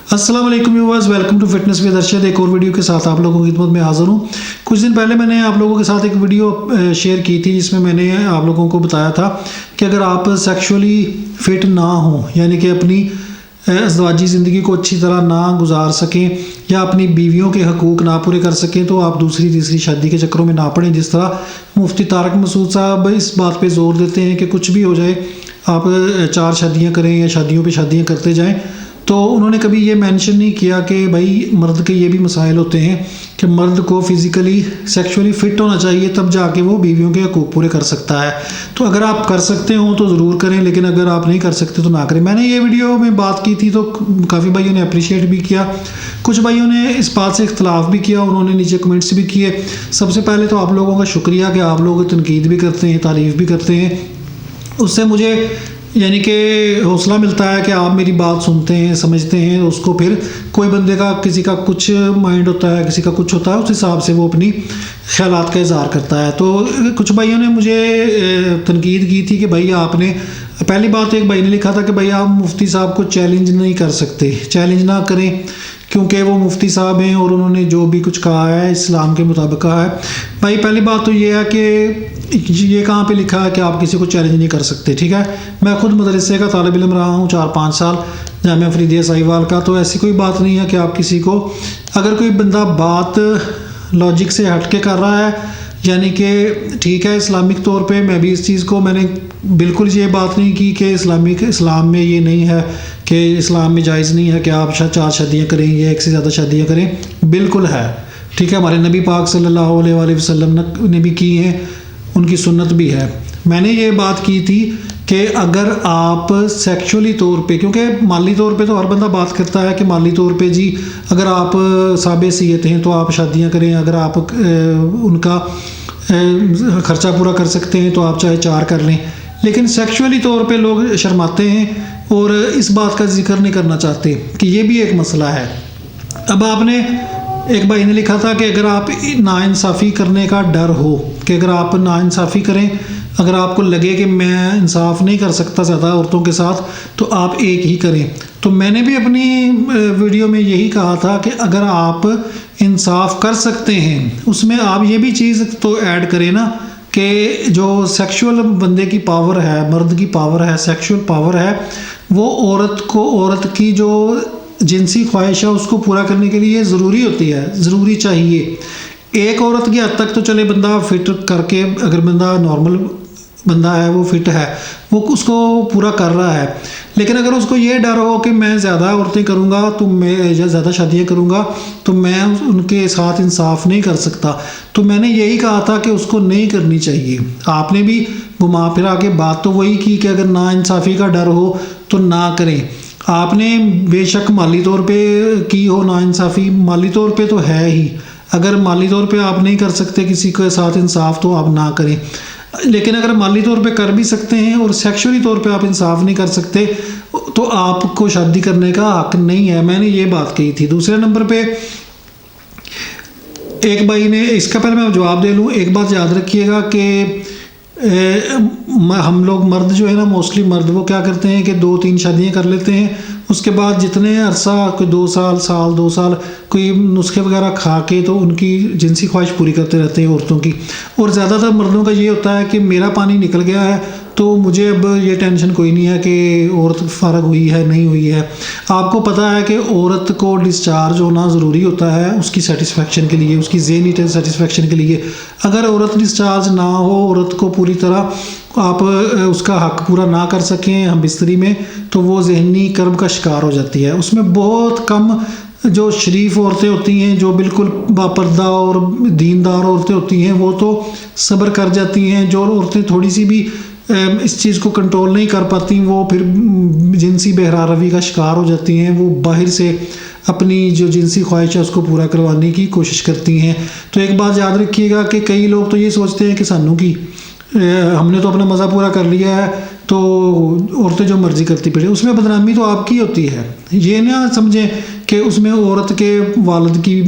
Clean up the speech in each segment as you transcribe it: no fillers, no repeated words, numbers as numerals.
अस्सलाम वालेकुम viewers, welcome to fitness with Arshad. एक और वीडियो के साथ आप लोगों की खिदमत में हाज़िर हूँ। कुछ दिन पहले मैंने आप लोगों के साथ एक वीडियो शेयर की थी जिसमें मैंने आप लोगों को बताया था कि अगर आप सेक्सुअली फ़िट ना हों, यानी कि अपनी अज़वाजी ज़िंदगी को अच्छी तरह ना गुजार सकें या अपनी बीवियों के हकूक़ ना पूरे कर सकें तो आप दूसरी तीसरी शादी के चक्करों में ना पड़ें। जिस तरह मुफ्ती तारक मसूद साहब इस बात पे ज़ोर देते हैं कि कुछ भी हो जाए आप 4 शादियाँ करें या शादियों पे शादियाँ करते जाएं, तो उन्होंने कभी ये मेंशन नहीं किया कि भाई मर्द के ये भी मसाइल होते हैं कि मर्द को फ़िज़िकली सेक्सुअली फ़िट होना चाहिए, तब जाके वो बीवियों के हकूक़ पूरे कर सकता है। तो अगर आप कर सकते हो तो ज़रूर करें, लेकिन अगर आप नहीं कर सकते तो ना करें। मैंने ये वीडियो में बात की थी तो काफ़ी भाइयों ने अप्रिशिएट भी किया, कुछ भाइयों ने इस बात से इख्तलाफ भी किया, उन्होंने नीचे कमेंट्स भी किए। सबसे पहले तो आप लोगों का शुक्रिया कि आप लोग तनकीद भी करते हैं, तारीफ़ भी करते हैं। उससे मुझे यानी कि हौसला मिलता है कि आप मेरी बात सुनते हैं, समझते हैं। उसको फिर कोई बंदे का किसी का कुछ माइंड होता है, किसी का कुछ होता है, उस हिसाब से वो अपनी ख़यालात का इज़हार करता है। तो कुछ भाइयों ने मुझे तनकीद की थी कि भाई आपने, पहली बात एक भाई ने लिखा था कि भाई आप मुफ्ती साहब को चैलेंज नहीं कर सकते, चैलेंज ना करें क्योंकि वो मुफ्ती साहब हैं और उन्होंने जो भी कुछ कहा है इस्लाम के मुताबिक कहा है। भाई पहली बात तो ये है कि ये कहाँ पे लिखा है कि आप किसी को चैलेंज नहीं कर सकते, ठीक है। मैं खुद मदरसे का तालिब इल्म रहा हूँ 4-5 साल, जामिया फरीदिया साहिवाल का। तो ऐसी कोई बात नहीं है कि आप किसी को, अगर कोई बंदा बात लॉजिक से हट के कर रहा है, यानी कि ठीक है इस्लामिक तौर पे, मैं भी इस चीज़ को, मैंने बिल्कुल ये बात नहीं की कि इस्लाम में ये नहीं है कि इस्लाम में जायज़ नहीं है कि आप 4 शादियाँ करें या एक से ज़्यादा शादियाँ करें, बिल्कुल है, ठीक है। हमारे नबी पाक सल्लल्लाहु अलैहि वसल्लम ने भी की हैं, उनकी सुन्नत भी है। मैंने ये बात की थी कि अगर आप सेक्सुअली तौर पे, क्योंकि माली तौर पे तो हर बंदा बात करता है कि माली तौर पे जी अगर आप साबे सीयत हैं तो आप शादियां करें, अगर आप उनका ख़र्चा पूरा कर सकते हैं तो आप चाहे 4 कर लें। लेकिन सेक्सुअली तौर पे लोग शर्माते हैं और इस बात का जिक्र नहीं करना चाहते कि ये भी एक मसला है। अब आपने, एक भाई ने लिखा था कि अगर आप नाइंसाफ़ी करने का डर हो, कि अगर आप नाइंसाफ़ी करें, अगर आपको लगे कि मैं इंसाफ नहीं कर सकता ज़्यादा औरतों के साथ, तो आप एक ही करें। तो मैंने भी अपनी वीडियो में यही कहा था कि अगर आप इंसाफ कर सकते हैं, उसमें आप ये भी चीज़ तो ऐड करें ना कि जो सेक्सुअल बंदे की पावर है, मर्द की पावर है, सेक्सुअल पावर है, वो औरत की जो जिनसी ख्वाहिश है उसको पूरा करने के लिए ज़रूरी होती है, ज़रूरी चाहिए। एक औरत की हद तक तो चले बंदा फिट करके, अगर बंदा नॉर्मल बंदा है, वो फिट है, वो उसको पूरा कर रहा है। लेकिन अगर उसको ये डर हो कि मैं ज़्यादा औरतें करूँगा तो मैं ज़्यादा शादियाँ करूँगा तो मैं उनके साथ इंसाफ नहीं कर सकता, तो मैंने यही कहा था कि उसको नहीं करनी चाहिए। आपने भी घुमा फिरा के बात तो वही की कि अगर नाइंसाफ़ी का डर हो तो ना करें। आपने बेशक माली तौर पे की हो नाइंसाफ़ी, माली तौर पे तो है ही, अगर माली तौर पे आप नहीं कर सकते किसी के साथ इंसाफ तो आप ना करें। लेकिन अगर माली तौर पे कर भी सकते हैं और सेक्सुअली तौर पे आप इंसाफ नहीं कर सकते तो आपको शादी करने का हक नहीं है, मैंने ये बात कही थी। दूसरे नंबर पे एक भाई ने, इसका पहले मैं जवाब दे लूँ, एक बात याद रखिएगा कि हम लोग मर्द जो है ना, मोस्टली मर्द वो क्या करते हैं कि 2-3 शादियाँ कर लेते हैं, उसके बाद जितने अरसा, कोई 2 साल 2 साल कोई नुस्खे वगैरह खा के तो उनकी जिनसी ख्वाहिश पूरी करते रहते हैं औरतों की। और ज़्यादातर मर्दों का ये होता है कि मेरा पानी निकल गया है तो मुझे अब ये टेंशन कोई नहीं है कि औरत फ़ारग हुई है नहीं हुई है। आपको पता है कि औरत को डिस्चार्ज होना ज़रूरी होता है उसकी सेटिस्फेक्शन के लिए, उसकी ज़हनी सेटिस्फेक्शन के लिए। अगर औरत डिस्चार्ज ना हो, औरत को पूरी तरह आप उसका हक पूरा ना कर सकें हम बिस्तरी में, तो वो ज़हनी कर्ब का शिकार हो जाती है। उसमें बहुत कम जो शरीफ औरतें होती हैं, जो बिल्कुल बापर्दा और दीनदार औरतें होती हैं, वो तो सब्र कर जाती हैं। जो औरतें थोड़ी सी भी इस चीज़ को कंट्रोल नहीं कर पाती, वो फिर जिनसी बहरारवी का शिकार हो जाती हैं। वो बाहर से अपनी जो जिनसी ख्वाहिश है उसको पूरा करवाने की कोशिश करती हैं। तो एक बात याद रखिएगा कि कई लोग तो ये सोचते हैं कि सानू की, हमने तो अपना मज़ा पूरा कर लिया है तो औरतें जो मर्ज़ी करती पड़े, उसमें बदनामी तो आपकी होती है। ये ना समझें कि उसमें औरत के वालिद की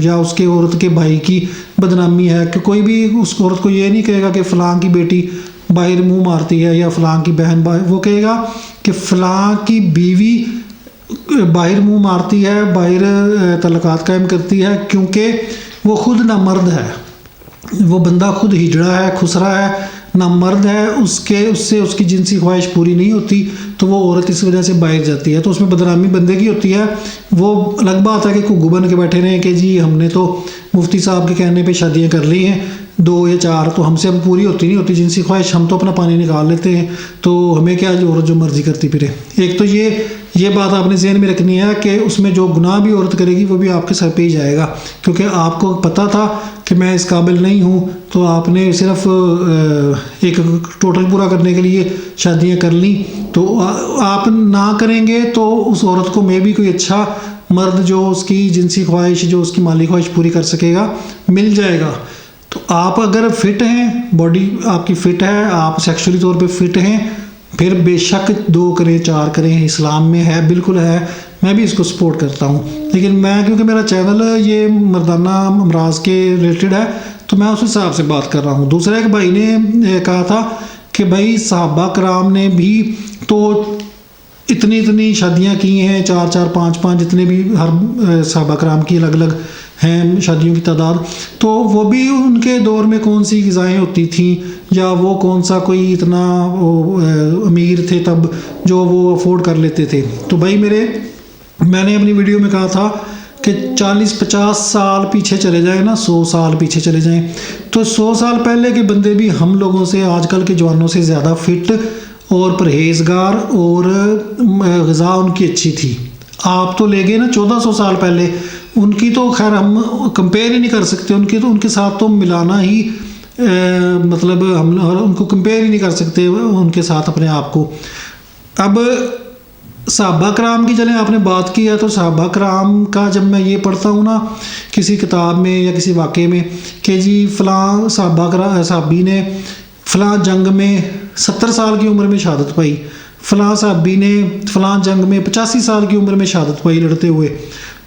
या उसके औरत के भाई की बदनामी है, कि कोई भी उस औरत को ये नहीं कहेगा कि फ़लाँ की बेटी बाहर मुंह मारती है या फ़लाँ की बहन बाहर, वो कहेगा कि फ़लाँ की बीवी باہر منہ مارتی ہے، باہر تعلقات قائم کرتی ہے، کیونکہ وہ خود نامرد ہے، وہ بندہ خود ہجڑا ہے، خسرا ہے، نامرد ہے، اس سے اس کی جنسی خواہش پوری نہیں ہوتی، تو وہ عورت اس وجہ سے باہر جاتی ہے، تو اس میں بدنامی بندے کی ہوتی ہے۔ وہ الگ بات ہے کہ گھگو بن کے بیٹھے رہے کہ جی ہم نے تو مفتی صاحب کے کہنے پہ شادیاں کر لی ہیں 2 یا 4، تو ہم سے اب پوری ہوتی نہیں ہوتی جنسی خواہش، ہم تو اپنا پانی نکال لیتے ہیں، تو ہمیں کیا جو عورت جو مرضی کرتی پھرے۔ ایک تو یہ بات آپ نے ذہن میں رکھنی ہے کہ اس میں جو گناہ بھی عورت کرے گی وہ بھی آپ کے سر پہ ہی جائے گا، کیونکہ آپ کو پتہ تھا کہ میں اس قابل نہیں ہوں، تو آپ نے صرف ایک ٹوٹل پورا کرنے کے لیے شادیاں کر لیں، تو آپ نہ کریں گے تو اس عورت کو میں بھی کوئی اچھا مرد جو اس کی جنسی خواہش، جو اس کی مالی خواہش پوری کر سکے گا، مل جائے گا۔ تو آپ اگر فٹ ہیں، باڈی آپ کی فٹ ہے، آپ سیکشولی طور پہ فٹ ہیں، پھر بے شک 2 کریں 4 کریں، اسلام میں ہے، بالکل ہے، میں بھی اس کو سپورٹ کرتا ہوں۔ لیکن میں کیونکہ میرا چینل یہ مردانہ امراض کے ریلیٹڈ ہے تو میں اس حساب سے بات کر رہا ہوں۔ دوسرا ایک بھائی نے کہا تھا کہ بھائی صحابہ کرام نے بھی تو اتنی شادیاں کی ہیں، 4 5 جتنے بھی ہر صحابہ کرام کی الگ الگ ہیں شادیوں کی تعداد، تو وہ بھی ان کے دور میں کون سی غذائیں ہوتی تھیں، یا وہ کون سا کوئی اتنا امیر تھے تب جو وہ افورڈ کر لیتے تھے۔ تو بھائی میں نے اپنی ویڈیو میں کہا تھا کہ 40 50 سال پیچھے چلے جائیں نا، 100 سال پیچھے چلے جائیں، تو 100 سال پہلے کے بندے بھی ہم لوگوں سے، آج کل کے جوانوں سے زیادہ فٹ اور پرہیزگار، اور غذا ان کی اچھی تھی۔ آپ تو لے گئے نا 1400 سال پہلے، ان کی تو خیر ہم کمپیئر ہی نہیں کر سکتے، ان کے ساتھ تو ملانا ہی مطلب ہم ان کو کمپیئر ہی نہیں کر سکتے ان کے ساتھ اپنے آپ کو۔ اب صحابہ کرام کی چلیں آپ نے بات کی ہے، تو صحابہ کرام کا جب میں یہ پڑھتا ہوں نا کسی کتاب میں یا کسی واقعے میں کہ جی فلاں صحابی نے فلاں جنگ میں 70 سال کی عمر میں شہادت پائی، فلاں صحابی نے فلاں جنگ میں 85 سال کی عمر میں شہادت پائی لڑتے ہوئے،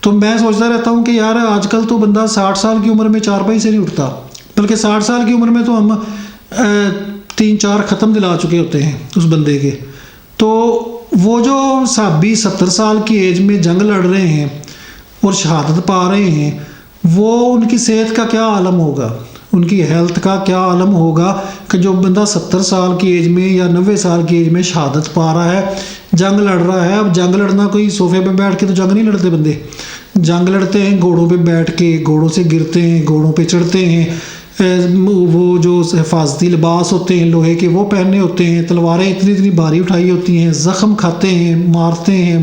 تو میں سوچتا رہتا ہوں کہ یار آج کل تو بندہ 60 سال کی عمر میں چارپائی سے نہیں اٹھتا، بلکہ 60 سال کی عمر میں تو ہم 3 4 ختم دلا چکے ہوتے ہیں اس بندے کے۔ تو وہ جو صحابی 70 سال کی ایج میں جنگ لڑ رہے ہیں اور شہادت پا رہے ہیں، وہ ان کی صحت کا کیا عالم ہوگا، ان کی ہیلتھ کا کیا عالم ہوگا کہ جو بندہ 70 سال کی ایج میں یا 90 سال کی ایج میں شہادت پا رہا ہے، جنگ لڑ رہا ہے۔ اب جنگ لڑنا کوئی صوفے پہ بیٹھ کے تو جنگ نہیں لڑتے بندے، جنگ لڑتے ہیں گھوڑوں پہ بیٹھ کے، گھوڑوں سے گرتے ہیں، گھوڑوں پہ چڑھتے ہیں، وہ جو حفاظتی لباس ہوتے ہیں لوہے کے وہ پہننے ہوتے ہیں، تلواریں اتنی بھاری اٹھائی ہوتی ہیں، زخم کھاتے ہیں، مارتے ہیں،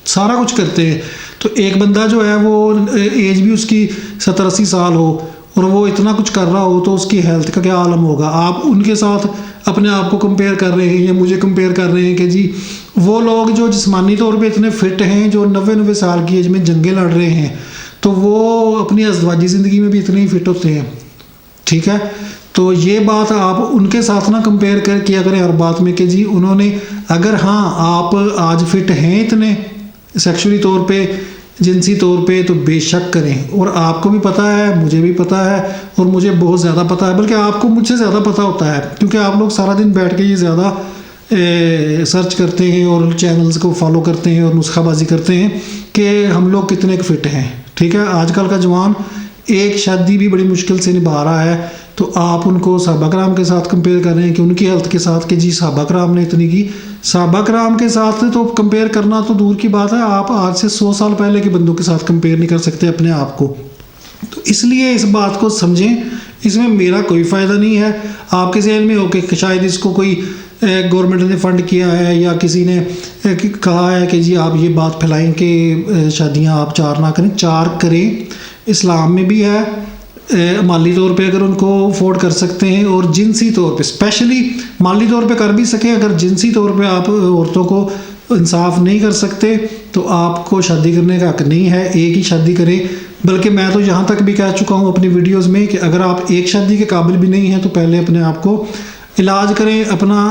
سارا کچھ کرتے ہیں۔ تو ایک بندہ جو ہے وہ ایج بھی اس کی 70 80 سال ہو اور وہ اتنا کچھ کر رہا ہو، تو اس کی ہیلتھ کا کیا عالم ہوگا۔ آپ ان کے ساتھ اپنے آپ کو کمپیئر کر رہے ہیں یا مجھے کمپیئر کر رہے ہیں کہ جی وہ لوگ جو جسمانی طور پہ اتنے فٹ ہیں، جو 90 سال کی ایج میں جنگیں لڑ رہے ہیں، تو وہ اپنی ازدواجی زندگی میں بھی اتنے ہی فٹ ہوتے ہیں، ٹھیک ہے۔ تو یہ بات آپ ان کے ساتھ نہ کمپیئر کر کیا کریں ہر بات میں کہ جی انہوں نے، اگر ہاں آپ آج فٹ ہیں اتنے سیکشولی طور پہ، جنسی طور پہ، تو بے شک کریں، اور آپ کو بھی پتہ ہے، مجھے بھی پتہ ہے، اور مجھے بہت زیادہ پتہ ہے، بلکہ آپ کو مجھ سے زیادہ پتہ ہوتا ہے، کیونکہ آپ لوگ سارا دن بیٹھ کے یہ زیادہ سرچ کرتے ہیں اور چینلز کو فالو کرتے ہیں اور نسخہ بازی کرتے ہیں کہ ہم لوگ کتنے فٹ ہیں، ٹھیک ہے۔ آج کل کا جوان ایک شادی بھی بڑی مشکل سے نبھا رہا ہے، تو آپ ان کو صحابہ کرام کے ساتھ کمپیئر کر رہے ہیں کہ ان کی ہیلتھ کے ساتھ کہ جی صحابہ کرام نے اتنی کی۔ صحابہ کرام کے ساتھ تو کمپیئر کرنا تو دور کی بات ہے، آپ آج سے 100 سال پہلے کے بندوں کے ساتھ کمپیئر نہیں کر سکتے اپنے آپ کو۔ تو اس لیے اس بات کو سمجھیں، اس میں میرا کوئی فائدہ نہیں ہے۔ آپ کے ذہن میں ہو کہ شاید اس کو کوئی گورنمنٹ نے فنڈ کیا ہے یا کسی نے کہا ہے کہ جی آپ یہ بات پھیلائیں کہ شادیاں آپ 4 نہ کریں، 4 کریں، اسلام میں بھی ہے، مالی طور پہ اگر ان کو افورڈ کر سکتے ہیں، اور جنسی طور پہ اسپیشلی مالی طور پہ کر بھی سکیں، اگر جنسی طور پہ آپ عورتوں کو انصاف نہیں کر سکتے تو آپ کو شادی کرنے کا حق نہیں ہے، ایک ہی شادی کریں۔ بلکہ میں تو یہاں تک بھی کہہ چکا ہوں اپنی ویڈیوز میں کہ اگر آپ ایک شادی کے قابل بھی نہیں ہیں تو پہلے اپنے آپ کو علاج کریں، اپنا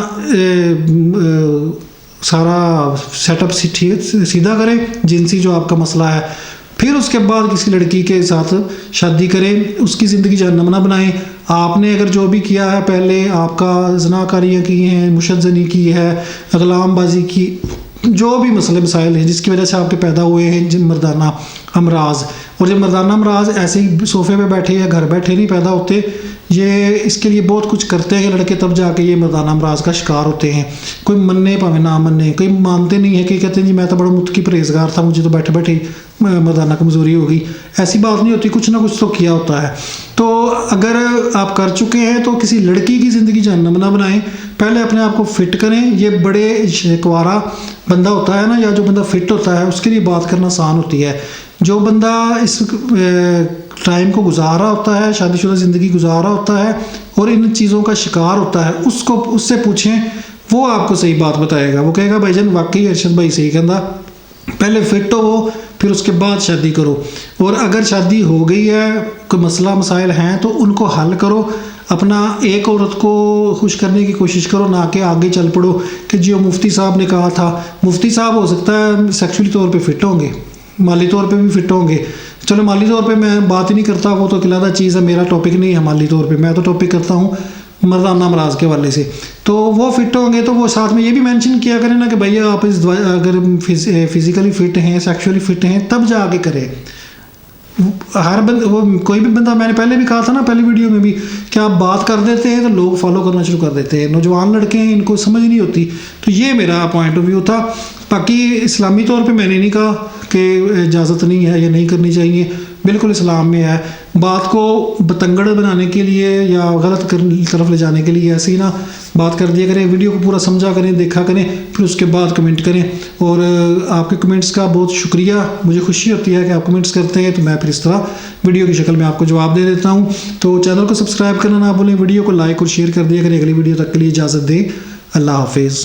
سارا سیٹ اپ سیدھا کریں، جنسی جو آپ کا مسئلہ ہے، پھر اس کے بعد کسی لڑکی کے ساتھ شادی کریں، اس کی زندگی جہنم نہ بنائیں۔ آپ نے اگر جو بھی کیا ہے، پہلے آپ کا زنا کاریاں کی ہیں، مشد زنی کی ہے، اغلام بازی کی، जो भी मसले मसाइल हैं जिसकी वजह से आपके पैदा हुए हैं जिन मर्दाना अमराज, और ये मर्दाना अमराज ऐसे ही सोफे पे बैठे या घर बैठे नहीं पैदा होते, ये इसके लिए बहुत कुछ करते हैं लड़के, तब जाके ये मर्दाना अमराज का शिकार होते हैं। कोई मनने भाਵੇਂ ना मनने, कोई मानते नहीं है कि कहते हैं जी मैं तो बड़ा मुत्की परहेजगार था, मुझे तो बैठे बैठे मर्दाना कमज़ोरी हो गई। ऐसी बात नहीं होती, कुछ ना कुछ तो किया होता है। तो अगर आप कर चुके हैं तो किसी लड़की की ज़िंदगी जहन्नम ना बनाएं, पहले अपने आप को फिट करें। ये बड़े शिकवारा बंदा होता है ना, या जो बंदा फिट होता है उसके लिए बात करना आसान होती है। जो बंदा इस टाइम को गुजार रहा होता है, शादीशुदा ज़िंदगी गुजार रहा होता है और इन चीज़ों का शिकार होता है, उससे पूछें, वो आपको सही बात बताएगा। वो कहेगा भाईजान वाकई अरशद भाई सही कहता, पहले फिट हो वो, फिर उसके बाद शादी करो। और अगर शादी हो गई है, कोई मसला मसाइल हैं तो उनको हल करो। अपना एक औरत को खुश करने की कोशिश करो, ना कि आगे चल पड़ो कि जी मुफ्ती साहब ने कहा था। मुफ्ती साहब हो सकता है सेक्सुअली तौर पे फिट होंगे, माली तौर पे भी फिट होंगे। चलो माली तौर पे मैं बात ही नहीं करता, वो तो अलग चीज़ है, मेरा टॉपिक नहीं है माली तौर पे। मैं तो टॉपिक करता हूँ मर्दाना अमराज के वाले से। तो वो फिट होंगे तो वो साथ में ये भी मेंशन किया करें ना कि भैया आप अगर फिज़िकली फ़िट हैं, सेक्सुअली फ़िट हैं, तब जाके करें। हर बंदा, वो कोई भी बंदा, मैंने पहले भी कहा था ना पहली वीडियो में भी, कि आप बात कर देते हैं तो लोग फॉलो करना शुरू कर देते हैं। नौजवान लड़के हैं, इनको समझ नहीं होती। तो ये मेरा पॉइंट ऑफ व्यू था। बाकी इस्लामी तौर पे मैंने नहीं कहा कि इजाज़त नहीं है या नहीं करनी चाहिए, बिल्कुल इस्लाम में है। बात को बतंगड़ बनाने के लिए या गलत तरफ ले जाने के लिए ऐसे ही ना बात कर दिया करें। वीडियो को पूरा समझा करें, देखा करें, फिर उसके बाद कमेंट करें। और आपके कमेंट्स का बहुत शुक्रिया, मुझे खुशी होती है कि आप कमेंट्स करते हैं, तो मैं फिर इस तरह वीडियो की शक्ल में आपको जवाब दे देता हूँ। तो चैनल को सब्सक्राइब करना ना भूलें, वीडियो को लाइक और शेयर कर दिया करें। अगली वीडियो तक के लिए इजाज़त दें, अल्लाह हाफिज़।